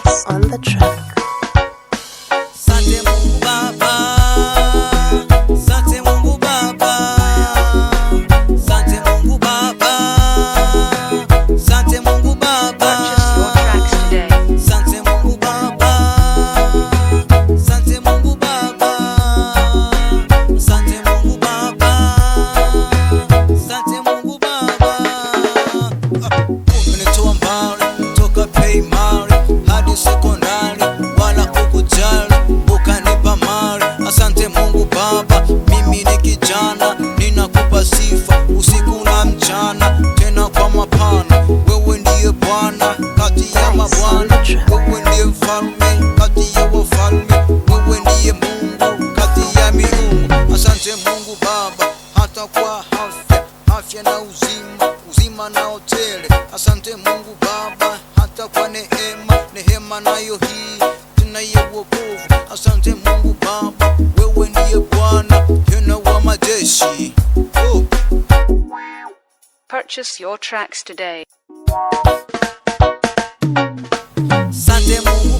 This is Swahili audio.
Purchase on the track. Asante Mungu Baba, asante Mungu Baba, asante Mungu Baba, asante Mungu Baba. Purchase your tracks today. Asante Mungu Baba, asante Mungu Baba, asante Mungu Baba, asante Mungu Baba. Umenitoa mbali toka primary hadi sekondari, wala kukujali ukanipa mali. Asante Mungu Baba, mimi ni kijana ninakupa sifa usiku na mchana, tena kwa mapana. Wewe ndiye Bwana kati ya mabwana, wewe ndiye mfalme kati ya wafalme, wewe ndiye Mungu kati ya miungu. Asante Mungu Baba, hata kwa afya na uzima na hoteli. Asante Mungu Baba, hata kwa neema nayo hii tunayo wokovu. Asante Mungu Baba, wewe ndiye Bwana tena wa majeshi. Purchase your tracks today. Asante Mungu